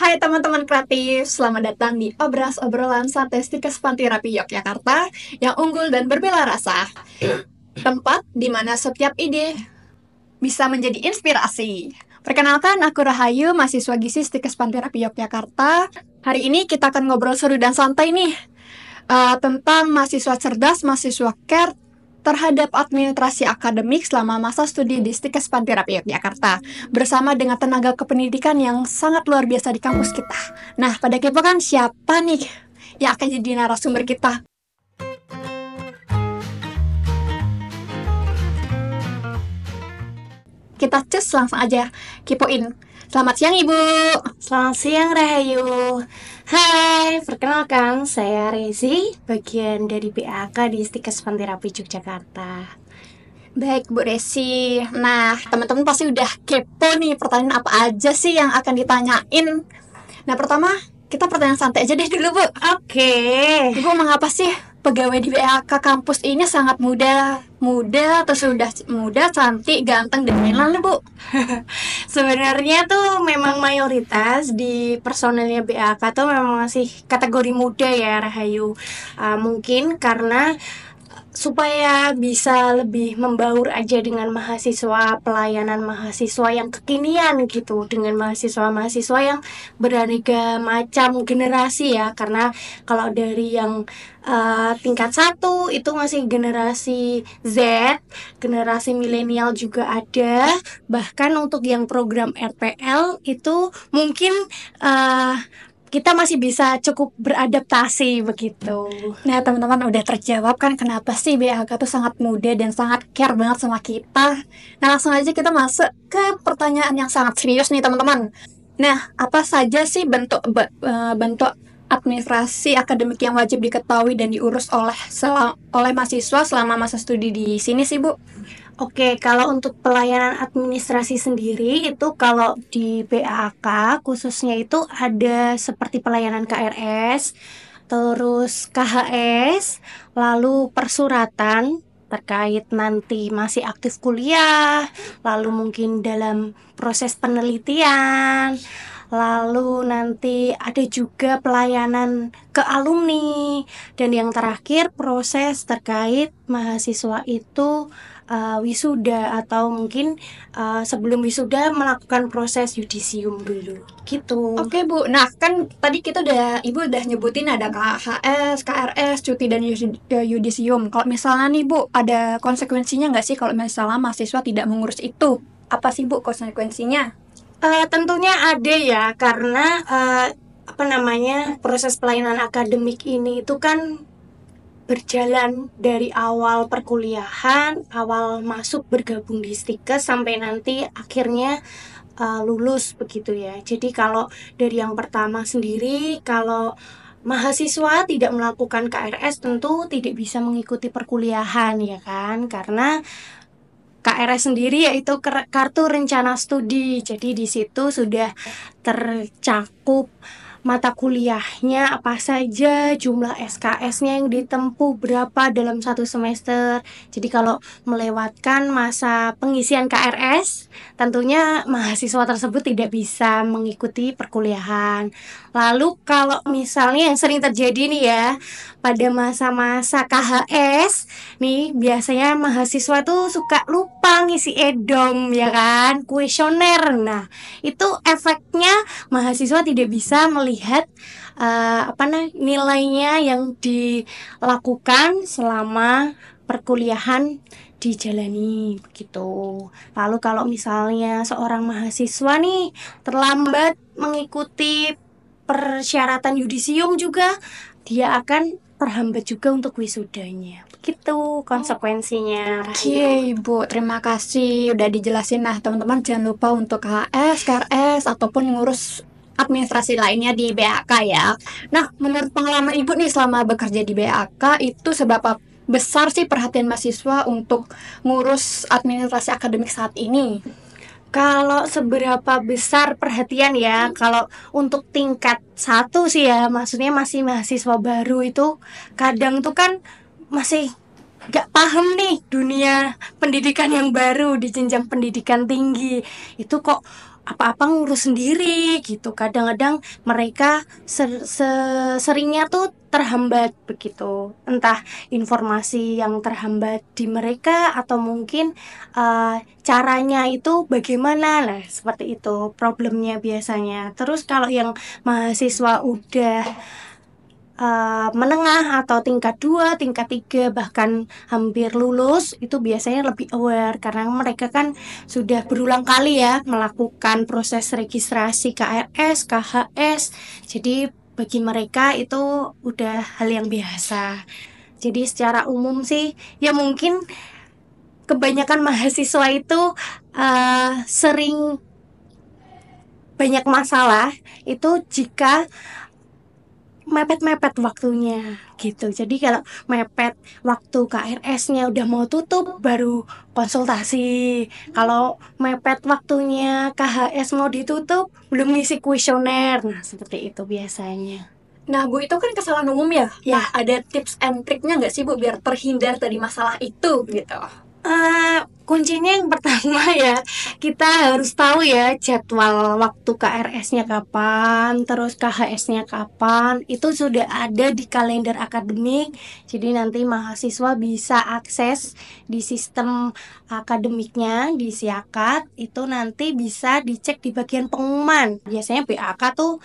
Hai teman-teman kreatif, selamat datang di obrolan santai Stikes Panti Rapi Yogyakarta yang unggul dan berbela rasa. Tempat di mana setiap ide bisa menjadi inspirasi. Perkenalkan, aku Rahayu, mahasiswa gizi Stikes Panti Rapi Yogyakarta. Hari ini kita akan ngobrol seru dan santai nih tentang mahasiswa cerdas, mahasiswa care terhadap administrasi akademik selama masa studi di Stikes Panti Rapi Yogyakarta bersama dengan tenaga kependidikan yang sangat luar biasa di kampus kita. Nah, pada kepo kan siapa nih yang akan jadi narasumber kita? Kita cus langsung aja kepoin. Selamat siang Ibu. Selamat siang Rahayu. Hai, perkenalkan saya Rezi, bagian dari BAK di Stikes Panti Rapi Yogyakarta. Baik Bu Resi. Nah, teman-teman pasti udah kepo nih pertanyaan apa aja sih yang akan ditanyain. Nah, pertama kita pertanyaan santai aja deh dulu Bu. Oke. Ibu mengapa sih pegawai di BAK kampus ini sangat muda, terus udah muda, cantik, ganteng dan lain-lain Bu? Sebenarnya tuh memang mayoritas di personelnya BAK tuh memang masih kategori muda ya Rahayu. Mungkin karena supaya bisa lebih membaur aja dengan mahasiswa, pelayanan mahasiswa yang kekinian gitu, dengan mahasiswa-mahasiswa yang beraneka macam generasi ya. Karena kalau dari yang tingkat 1 itu masih generasi Z, generasi milenial juga ada. Bahkan untuk yang program RPL itu mungkin kita masih bisa cukup beradaptasi begitu. Nah, teman-teman udah terjawab kan kenapa sih BAK tuh sangat muda dan sangat care banget sama kita. Nah, langsung aja kita masuk ke pertanyaan yang sangat serius nih, teman-teman. Nah, apa saja sih bentuk administrasi akademik yang wajib diketahui dan diurus oleh mahasiswa selama masa studi di sini sih, Bu? Oke, kalau untuk pelayanan administrasi sendiri itu kalau di BAK khususnya itu ada seperti pelayanan KRS, terus KHS, lalu persuratan terkait nanti masih aktif kuliah, lalu mungkin dalam proses penelitian, lalu nanti ada juga pelayanan ke alumni, dan yang terakhir proses terkait mahasiswa itu wisuda atau mungkin sebelum wisuda melakukan proses yudisium dulu gitu. Oke Bu, nah kan tadi Ibu udah nyebutin ada KHS, KRS, cuti dan yudisium. Kalau misalnya nih Bu, ada konsekuensinya nggak sih kalau misalnya mahasiswa tidak mengurus itu? Apa sih Bu konsekuensinya? Tentunya ada ya, karena proses pelayanan akademik ini itu kan berjalan dari awal perkuliahan, awal masuk bergabung di Stikes sampai nanti akhirnya lulus begitu ya. Jadi kalau dari yang pertama sendiri, kalau mahasiswa tidak melakukan KRS tentu tidak bisa mengikuti perkuliahan ya kan, karena KRS sendiri yaitu kartu rencana studi. Jadi di situ sudah tercakup mata kuliahnya apa saja, jumlah SKS-nya yang ditempuh berapa dalam satu semester. Jadi kalau melewatkan masa pengisian KRS, tentunya mahasiswa tersebut tidak bisa mengikuti perkuliahan. Lalu kalau misalnya yang sering terjadi nih ya, pada masa-masa KHS nih biasanya mahasiswa tuh suka lupa ngisi edom ya kan, kuesioner. Nah, itu efeknya mahasiswa tidak bisa melihat nilainya yang dilakukan selama perkuliahan dijalani begitu. Lalu kalau misalnya seorang mahasiswa nih terlambat mengikuti persyaratan yudisium juga, dia akan terhambat juga untuk wisudanya. Begitu konsekuensinya. Oke, Bu, terima kasih udah dijelasin. Nah, teman-teman jangan lupa untuk KHS, KRS, ataupun ngurus administrasi lainnya di BAK ya. Nah, menurut pengalaman Ibu nih selama bekerja di BAK, itu seberapa besar sih perhatian mahasiswa untuk ngurus administrasi akademik saat ini? Kalau seberapa besar perhatian ya, kalau untuk tingkat 1 sih ya, maksudnya masih mahasiswa baru itu kadang tuh kan masih gak paham nih dunia pendidikan yang baru di jenjang pendidikan tinggi. Itu kok apa-apa ngurus sendiri gitu. Kadang-kadang mereka seringnya tuh terhambat begitu. Entah informasi yang terhambat di mereka atau mungkin caranya itu bagaimana. Nah, seperti itu problemnya biasanya. Terus kalau yang mahasiswa udah menengah atau tingkat 2, tingkat 3 bahkan hampir lulus itu biasanya lebih aware karena mereka kan sudah berulang kali ya melakukan proses registrasi KRS, KHS. Jadi bagi mereka itu udah hal yang biasa. Jadi secara umum sih ya mungkin kebanyakan mahasiswa itu sering banyak masalah itu jika mepet-mepet waktunya gitu. Jadi kalau mepet waktu KRS-nya udah mau tutup baru konsultasi. Kalau mepet waktunya KHS mau ditutup belum ngisi kuesioner. Nah, seperti itu biasanya. Nah, Bu, itu kan kesalahan umum ya. Ya. Nah, ada tips and triknya nggak sih, Bu, biar terhindar dari masalah itu gitu? Kuncinya yang pertama ya, kita harus tahu ya jadwal waktu KRS-nya kapan, terus KHS-nya kapan, itu sudah ada di kalender akademik. Jadi nanti mahasiswa bisa akses di sistem akademiknya di Siakat, itu nanti bisa dicek di bagian pengumuman. Biasanya BAK tuh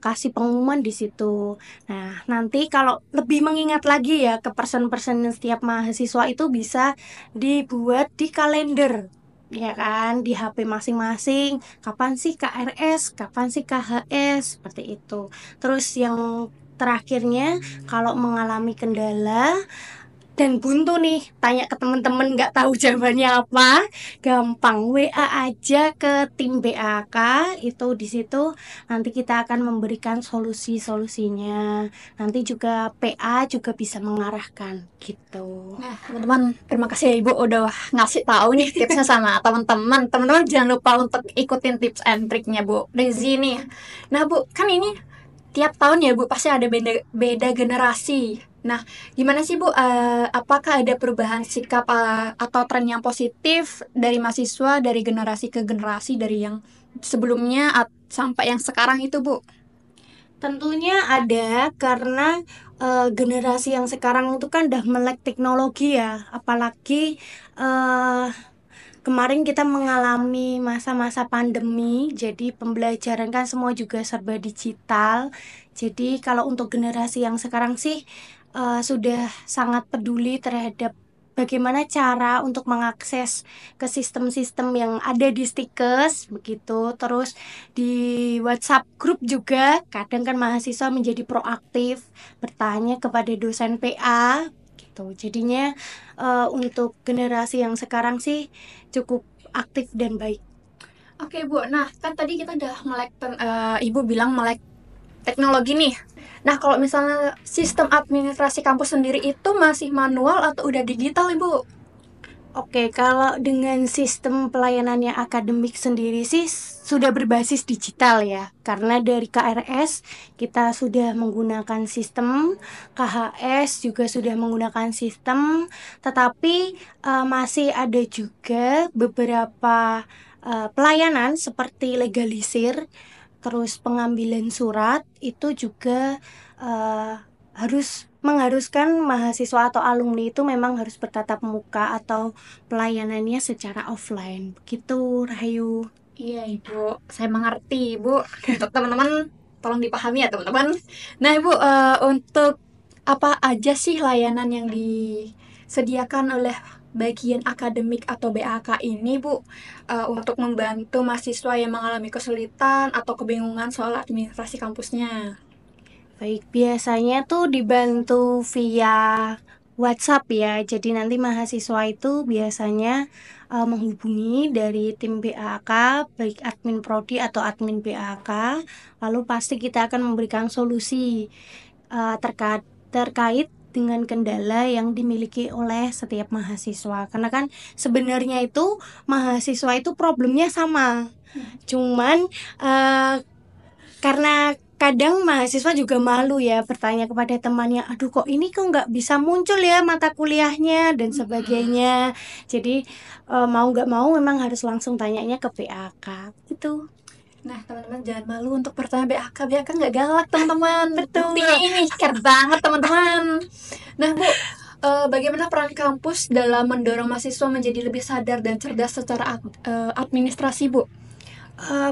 kasih pengumuman di situ. Nah, nanti kalau lebih mengingat lagi ya ke person-person setiap mahasiswa itu bisa dibuat di kalender ya kan di HP masing-masing kapan sih KRS kapan sih KHS seperti itu. Terus yang terakhirnya kalau mengalami kendala dan buntu nih tanya ke temen-temen nggak tahu jawabannya apa, gampang WA aja ke tim BAK itu. Di situ nanti kita akan memberikan solusinya, nanti juga PA juga bisa mengarahkan gitu. Nah, teman-teman, terima kasih ya Ibu udah ngasih tahu nih tipsnya sama teman-teman. Teman-teman jangan lupa untuk ikutin tips and triknya Bu Rezi nih. Nah, Bu, kan ini tiap tahun ya Bu pasti ada beda generasi. Nah, gimana sih Bu? Apakah ada perubahan sikap atau tren yang positif dari mahasiswa dari generasi ke generasi dari yang sebelumnya sampai yang sekarang itu Bu? Tentunya ada karena generasi yang sekarang itu kan udah melek teknologi ya, apalagi kemarin kita mengalami masa-masa pandemi, jadi pembelajaran kan semua juga serba digital. Jadi kalau untuk generasi yang sekarang sih sudah sangat peduli terhadap bagaimana cara untuk mengakses ke sistem-sistem yang ada di Stikes begitu. Terus di WhatsApp grup juga kadang kan mahasiswa menjadi proaktif bertanya kepada dosen PA gitu. Jadinya untuk generasi yang sekarang sih cukup aktif dan baik. Oke Bu, nah kan tadi kita udah melek, Ibu bilang melek teknologi nih. Nah kalau misalnya sistem administrasi kampus sendiri itu masih manual atau udah digital Ibu? Oke, kalau dengan sistem pelayanannya akademik sendiri sih sudah berbasis digital ya. Karena dari KRS kita sudah menggunakan sistem, KHS juga sudah menggunakan sistem, tetapi masih ada juga beberapa pelayanan seperti legalisir, terus pengambilan surat itu juga mengharuskan mahasiswa atau alumni itu memang harus bertatap muka atau pelayanannya secara offline. Begitu, Rahayu. Iya Ibu, saya mengerti Ibu. Untuk teman-teman tolong dipahami ya teman-teman. Nah Ibu, untuk apa aja sih layanan yang disediakan oleh bagian akademik atau BAK ini Bu, untuk membantu mahasiswa yang mengalami kesulitan atau kebingungan soal administrasi kampusnya? Baik, biasanya tuh dibantu via WhatsApp ya. Jadi nanti mahasiswa itu biasanya menghubungi dari tim BAK, baik admin prodi atau admin BAK. Lalu pasti kita akan memberikan solusi terkait dengan kendala yang dimiliki oleh setiap mahasiswa. Karena kan sebenarnya itu mahasiswa itu problemnya sama. Cuman karena Kadang mahasiswa juga malu ya bertanya kepada temannya, aduh kok ini kok nggak bisa muncul ya mata kuliahnya dan sebagainya. Jadi mau nggak mau memang harus langsung tanyanya ke PAK gitu. Nah, teman-teman jangan malu untuk bertanya BAK. BAK nggak galak, teman-teman. Betul. Buktinya ini keren banget, teman-teman. Nah, Bu, bagaimana peran kampus dalam mendorong mahasiswa menjadi lebih sadar dan cerdas secara administrasi, Bu?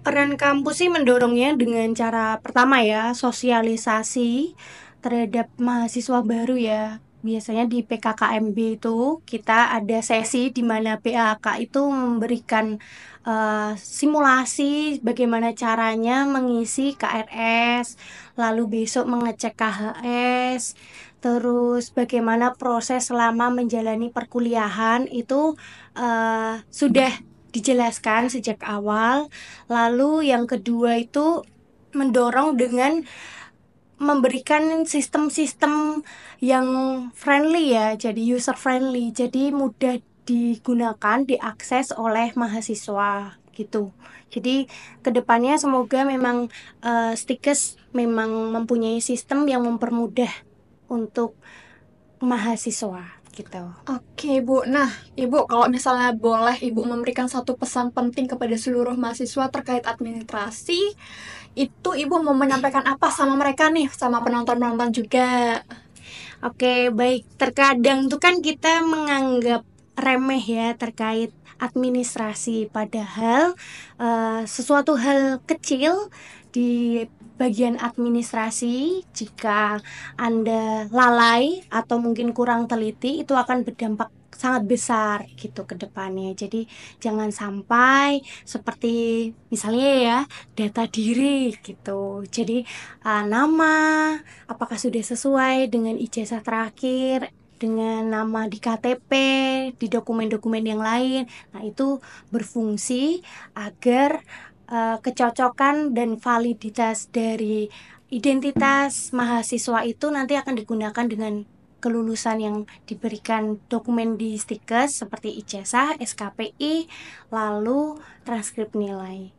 Peran kampus sih mendorongnya dengan cara pertama ya, sosialisasi terhadap mahasiswa baru ya. Biasanya di PKKMB itu kita ada sesi di mana PAK itu memberikan simulasi bagaimana caranya mengisi KRS, lalu besok mengecek KHS, terus bagaimana proses selama menjalani perkuliahan itu sudah dijelaskan sejak awal. Lalu yang kedua itu mendorong dengan memberikan sistem-sistem yang friendly ya, jadi user friendly, jadi mudah digunakan, diakses oleh mahasiswa gitu. Jadi kedepannya semoga memang Stikes memang mempunyai sistem yang mempermudah untuk mahasiswa gitu. Oke, Bu. Nah, Ibu, kalau misalnya boleh Ibu memberikan satu pesan penting kepada seluruh mahasiswa terkait administrasi, itu Ibu mau menyampaikan apa sama mereka nih, sama penonton-penonton juga? Oke, baik. Terkadang tuh kan kita menganggap remeh ya terkait administrasi, padahal sesuatu hal kecil di bagian administrasi jika Anda lalai atau mungkin kurang teliti itu akan berdampak sangat besar gitu ke depannya. Jadi jangan sampai seperti misalnya ya data diri gitu. Jadi nama apakah sudah sesuai dengan ijazah terakhir, dengan nama di KTP, di dokumen-dokumen yang lain. Nah, itu berfungsi agar kecocokan dan validitas dari identitas mahasiswa itu nanti akan digunakan dengan kelulusan yang diberikan dokumen di Stikes seperti ijazah, SKPI, lalu transkrip nilai.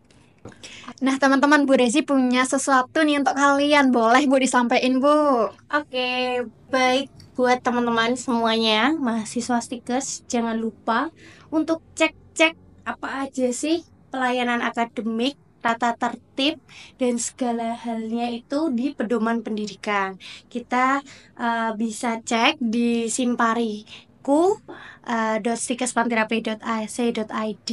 Nah, teman-teman, Bu Rezi punya sesuatu nih untuk kalian. Boleh, Bu, disampaikan, Bu? Oke, baik buat teman-teman semuanya, mahasiswa Stikes, jangan lupa untuk cek-cek apa aja sih pelayanan akademik, tata tertib, dan segala halnya itu di pedoman pendidikan. Kita bisa cek di simpariku.stikespantirapi.ac.id,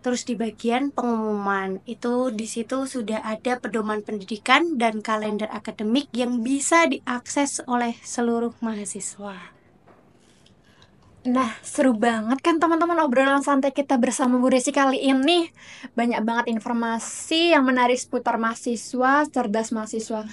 terus di bagian pengumuman itu di situ sudah ada pedoman pendidikan dan kalender akademik yang bisa diakses oleh seluruh mahasiswa. Nah, seru banget kan teman-teman obrolan santai kita bersama Bu Resi kali ini. Banyak banget informasi yang menarik seputar mahasiswa, cerdas mahasiswa.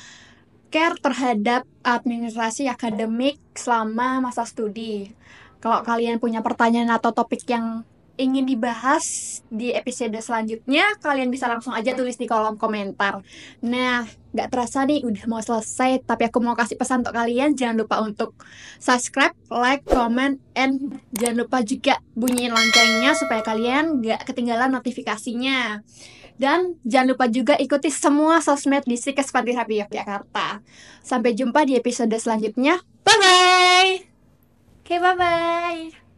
Care terhadap administrasi akademik selama masa studi. Kalau kalian punya pertanyaan atau topik yang ingin dibahas di episode selanjutnya, kalian bisa langsung aja tulis di kolom komentar. Nah, nggak terasa nih udah mau selesai, tapi aku mau kasih pesan untuk kalian, jangan lupa untuk subscribe, like, comment, and jangan lupa juga bunyiin loncengnya supaya kalian nggak ketinggalan notifikasinya. Dan jangan lupa juga ikuti semua sosmed di Stikes Pantirapi Yogyakarta. Sampai jumpa di episode selanjutnya. Bye-bye! Oke, bye-bye!